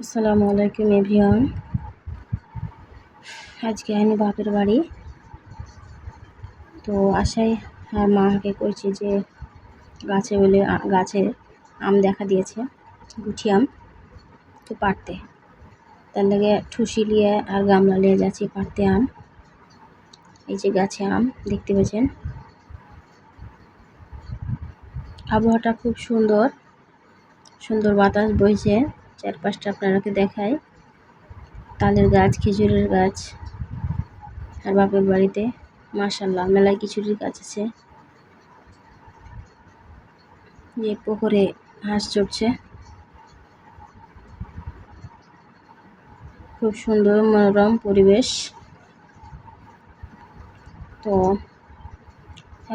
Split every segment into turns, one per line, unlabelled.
আসসালামু আলাইকুম এভরিওয়ান। আজকে আমি বাপের বাড়ি তো আসাই আর মাকে কইছি যে গাছে আম দেখা দিয়েছে, গুঠি আম তো পারতে, তার লাগে ঠুসি নিয়ে আর গামলা নিয়ে যাচ্ছি পারতে আম। এই যে গাছে আম দেখতে পেয়েছেন, আবহাওয়াটা খুব সুন্দর সুন্দর বাতাস বইছে চারপাশটা আপনারাকে দেখায়। তালের গাছ, খেজুরের গাছ, আর বাপের বাড়িতে মাশাআল্লাহ মেলায় কিছুরই গাছ আছে। যে পুকুরে হাঁস চড়ছে, খুব সুন্দর মনোরম পরিবেশ। তো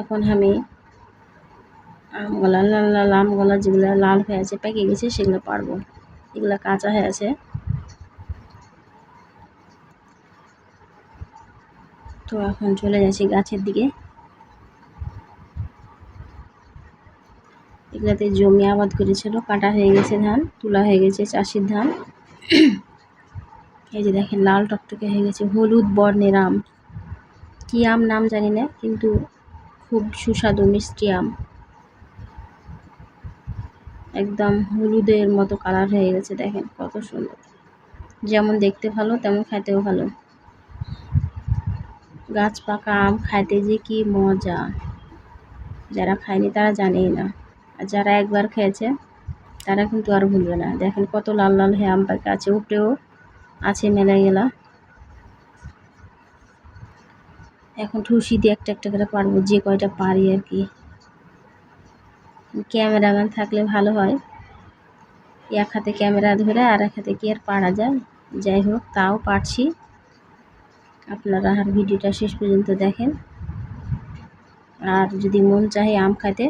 এখন আমি আমগুলা লাল লাল আমগুলা যেগুলো লাল হয়ে আছে, পেকে গেছে, সেগুলো পারবো। এগুলো কাঁচা হয়ে আছে। তো এখন চলে যাচ্ছি গাছের দিকে। এগুলাতে জমি আবাদ করেছিল, কাটা হয়ে গেছে ধান, তোলা হয়ে গেছে চাষির ধান। এই যে দেখেন লাল টকটকে হয়ে গেছে, হলুদ বর্ণের আম। কি আম নাম জানি না, কিন্তু খুব সুস্বাদু মিষ্টি আম। একদম হলুদের মতো কালার হয়ে গেছে, দেখেন কত সুন্দর। যেমন দেখতে ভালো তেমন খাইতেও ভালো। গাছ পাকা আম খাইতে যে কি মজা, যারা খায়নি তারা জানেই না, আর যারা একবার খেয়েছে তারা কিন্তু আর ভুলবে না। দেখেন কত লাল লাল হয়ে আম পাকা আছে, উপরেও আছে মেলা গেলা। এখন ঠুসি দিয়ে একটা একটা করে পারবো, যে কয়টা পারি আর কি। ক্যামেরাম্যান থাকলে ভালো হয়, এক হাতে ক্যামেরা ধরে আর এক হাতে কি আর পারা যায়। যাই হোক, তাও পারছি। আপনারা আর ভিডিওটা শেষ পর্যন্ত দেখেন। আর যদি মন চাহে আম খাইতে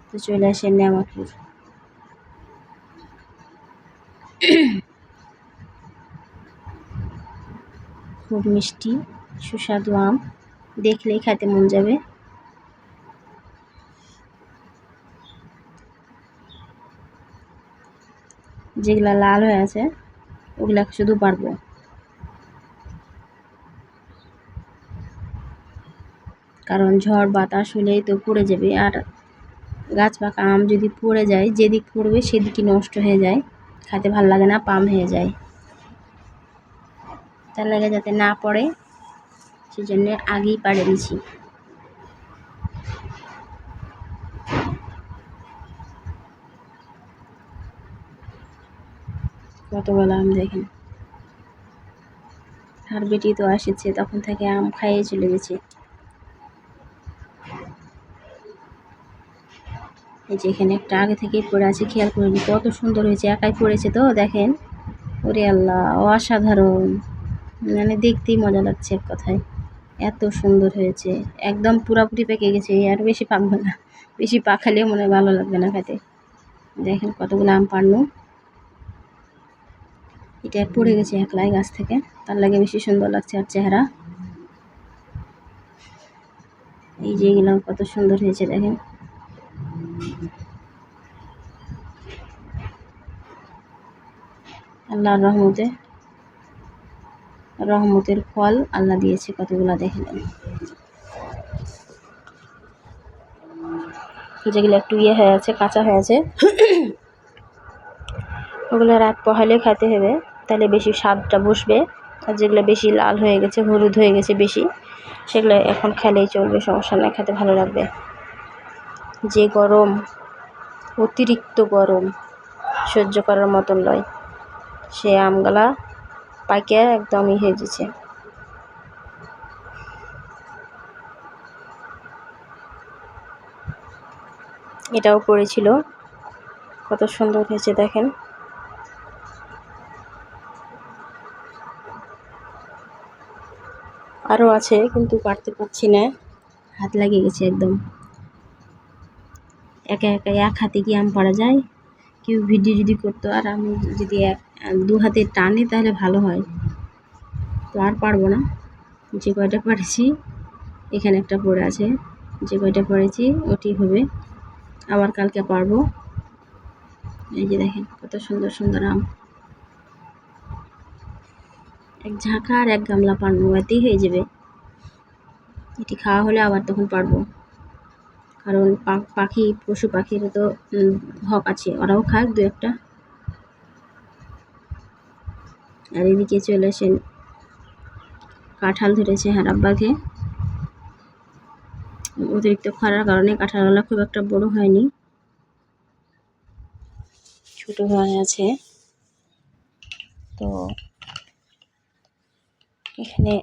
তো চলে আসেন নেমাপুর। খুব মিষ্টি সুস্বাদু আম, দেখলেই খাইতে মন যাবে। যেগুলা লাল হয়ে আছে ওগুলা শুধু পারবো, কারণ ঝড় বাতাস হলেই তো পড়ে যাবে। আর গাছ পাকা আম যদি পড়ে যায়, যেদিক পড়বে সেদিকই নষ্ট হয়ে যায়, খেতে ভাল লাগে না, পাম হয়ে যায়। তার লাগে যাতে না পড়ে সেজন্য আগেই পাড়ে দিছি। কতগুলো আম দেখেন। আর বেটি তো আসছে, তখন থেকে আম খাইয়ে চলে গেছে। এই যে এখানে একটা আগে থেকেই পড়ে আছে, খেয়াল করিনি, কত সুন্দর হয়েছে, একাই পড়েছে তো দেখেন। ওরে আল্লাহ, অসাধারণ, মানে দেখতেই মজা লাগছে এক কথায়, এত সুন্দর হয়েছে। একদম পুরাপুরি পেকে গেছে, আর বেশি পাকবে না, বেশি পাকালেও মনে হয় ভালো লাগবে না খেতে। দেখেন কতগুলো আম পারলো। এটা পড়ে গেছে একলাই গাছ থেকে, তার লাগে বেশি সুন্দর লাগছে আর চেহারা। এই যে এগুলো কত সুন্দর হয়েছে দেখেন। আল্লাহর রহমতের ফল আল্লাহ দিয়েছে কতগুলা, দেখলেন। যেগুলো একটু হয়ে আছে, কাঁচা হয়ে আছে, ওগুলো রাত পোহালে খেতে হবে, তাহলে বেশি স্বাদটা বসবে। আর যেগুলো বেশি লাল হয়ে গেছে, হলুদ হয়ে গেছে বেশি, সেগুলো এখন খেলেই চলবে, সমস্যা নাই, খেতে ভালো লাগবে। যে গরম, অতিরিক্ত গরম সহ্য করার মতন নয়, সে আমগুলা পাকে একদমই হয়ে গেছে। এটাও পড়েছিল, কত সুন্দর হয়েছে দেখেন। আরও আছে কিন্তু পারতে পারছি না, হাত লাগিয়ে গেছে একদম। একা একা এক হাতে কি আম পাড়া যায়? কেউ ভিডিও যদি করতো আর আমি যদি দু হাতে টানি তাহলে ভালো হয়। তো আর পারবো না, যে কয়টা পারেছি, এখানে একটা পড়ে আছে, যে কয়টা পড়েছি ওটি হবে, আবার কালকে পারবো। এই যে দেখেন কত সুন্দর সুন্দর আম। এক ঝাঁকা আর এক গামলা পারবো, এতেই হয়ে যাবে। এটি খাওয়া হলে আবার তখন পারবো, কারণ পাখি পশু পাখিরও তো হক আছে, ওরাও খাক দু একটা। আর এদিকে চলে আসেন, কাঁঠাল ধরেছে হারাব্বাকে। অতিরিক্ত খরার কারণে কাঁঠালগুলো খুব একটা বড় হয়নি, ছোট হয়ে আছে। তো এখানে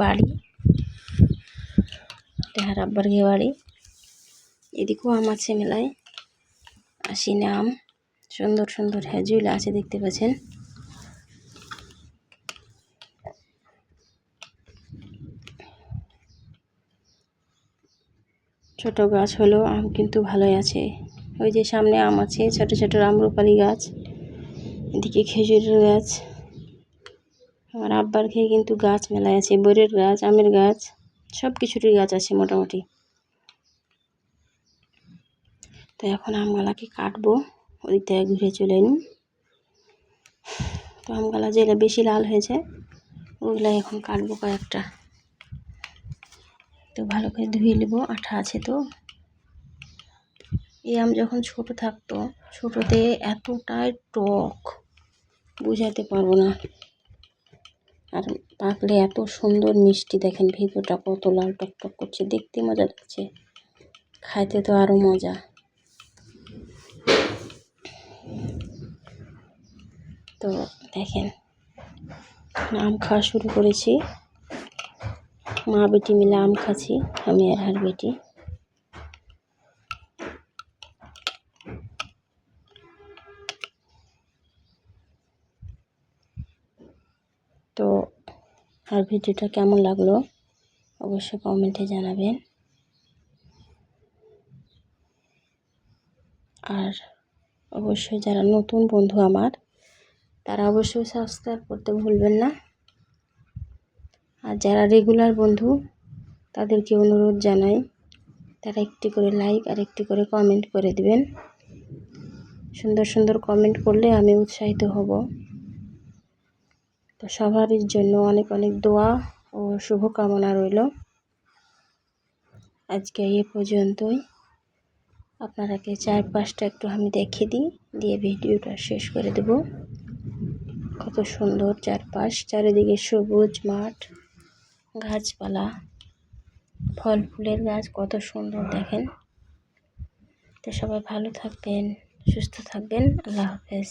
বাড়ি, হারাব্বার গিয়ে বাড়ি। এদিকেও আম আছে মেলায়, আশিনা আম, সুন্দর সুন্দর হেজুল আছে দেখতে পাচ্ছেন। ছোট গাছ হলো আম কিন্তু ভালোই আছে। ওই যে সামনে আম আছে, ছোট ছোট আমরুপালি গাছ, এদিকে খেজুরের গাছ। আমার আব্বার খেয়ে কিন্তু গাছ মেলায় আছে, বইয়ের গাছ, আমের গাছ, সব কিছুরই গাছ আছে মোটামুটি। তো এখন আমগুলাকে কাটবো, ওদিক থেকে ঘুরে চলে এলুম। তো আমগুলা যেগুলো বেশি লাল হয়েছে ওগুলো এখন কাটবো কয়েকটা। তো ভালো করে ধুয়ে নেবো, আঠা আছে তো। এই আম যখন ছোট থাকতো, ছোটোতে এতটাই টক বুঝাতে পারবো না, আর পাকলে এত সুন্দর মিষ্টি। দেখেন ভিতরটা কত লাল টকটক করছে, দেখতে মজা লাগছে, খাইতে তো আরও মজা। তো দেখেন আম খাওয়া শুরু করেছি, মা বেটি মিলে আম খাচ্ছি, আমি আর বেটি। তো আর ভিডিওটা কেমন লাগলো অবশ্যই কমেন্টে জানাবেন। আর অবশ্যই যারা নতুন বন্ধু আমার, তারা অবশ্যই সাবস্ক্রাইব করতে ভুলবেন না। আর যারা রেগুলার বন্ধু, তাদেরকে অনুরোধ জানাই, তারা একটি করে লাইক আর একটি করে কমেন্ট করে দিবেন। সুন্দর সুন্দর কমেন্ট করলে আমি উৎসাহিত হব। তো সবারই জন্য অনেক অনেক দোয়া ও শুভকামনা রইল। আজকে এ পর্যন্তই। আপনারাকে চারপাশটা একটু আমি দেখিয়ে দিই, দিয়ে ভিডিওটা শেষ করে দেব। কত সুন্দর চারপাশ, চারিদিকে সবুজ মাঠ, গাছপালা, ফল ফুলের গাছ, কত সুন্দর দেখেন। তো সবাই ভালো থাকবেন, সুস্থ থাকবেন। আল্লাহ হাফেজ।